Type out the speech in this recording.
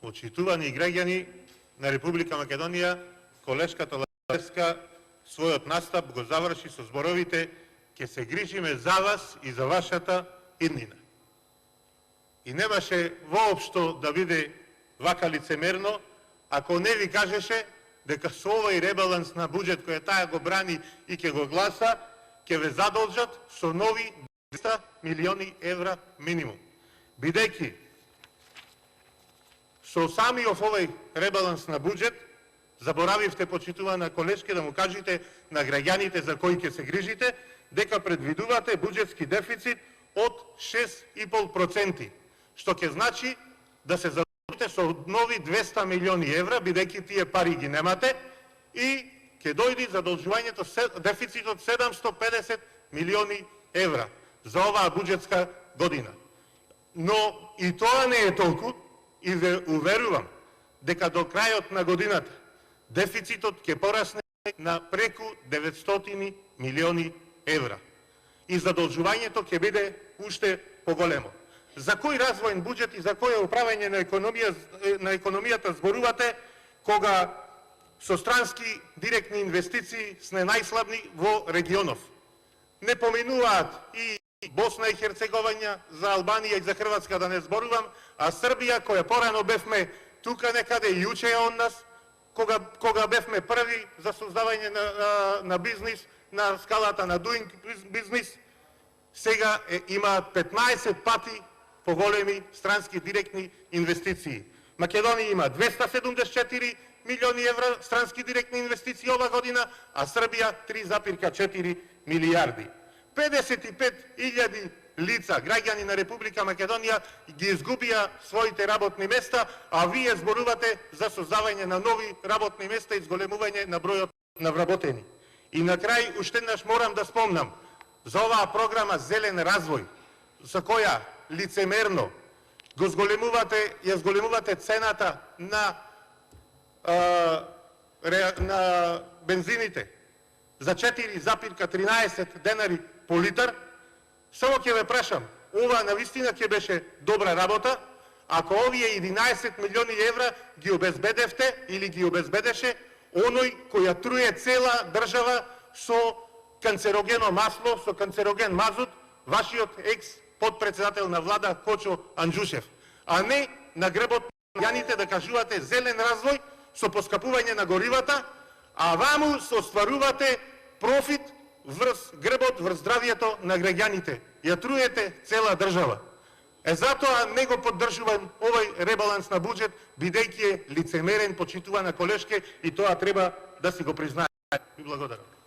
Почитувани граѓани на Република Македонија, колешката Лазаревска својот настап го заврши со зборовите: "Ке се грижиме за вас и за вашата иднина." И немаше воопшто да биде вака лицемерно, ако не ви кажеше дека со овој ребаланс на буџет кој таа го брани и ќе го гласа, ќе ве задолжат со нови 200 милиони евра минимум. Бидејќи со самиот овој ребаланс на буџет заборавивте, почитувана колешке, да му кажете на граѓаните за кои ќе се грижите, дека предвидувате буџетски дефицит од 6,5%, што ќе значи да се задолжите со нови 200 милиони евра, бидејќи тие пари ги немате, и ќе дојде задолжувањето, дефицитот 750 милиони евра за оваа буџетска година. Но и тоа не е толку, и ве уверувам дека до крајот на годината дефицитот ќе порасне на преку 900 милиони евра и задолжувањето ќе биде уште поголемо. За кој развојен буџет и за кој управање на економијата зборувате, кога со странски директни инвестиции сме најслабни во регионов? Не поминуваат и Босна и Херцеговина, за Албанија и за Хрватска да не зборувам, а Србија, која порано бевме тука некаде и јуче од нас, кога бевме први за создавање на бизнис, на скалата на doing бизнис, сега имаат 15 пати поголеми странски директни инвестиции. Македонија има 274 милиони евра странски директни инвестиции ова година, а Србија 3,4 милијарди. 55.000 лица, граѓани на Република Македонија, ги изгубија своите работни места, а вие зборувате за создавање на нови работни места и зголемување на бројот на вработени. И на крај, уште еднаш морам да спомнам за оваа програма Зелен развој, за која лицемерно ја зголемувате цената на бензините за 4,13 денари по литар. Само ќе ве прашам, ова навистина ќе беше добра работа, ако овие 11 милиони евра ги обезбедевте или ги обезбедеше оној кој ја труе цела држава со канцерогено масло, со канцероген мазут, вашиот екс-подпредседател на влада Кочо Анџушев, а не на грбот на граѓаните да кажувате зелен развој со поскапување на горивата, а ваму се остварувате профит врз грбот, врз здравието на граѓаните. Ја труете цела држава. Затоа не го поддржувам овој ребаланс на буџет, бидејќи е лицемерен, почитувана колешке, и тоа треба да си го признаеме. Ви благодарам.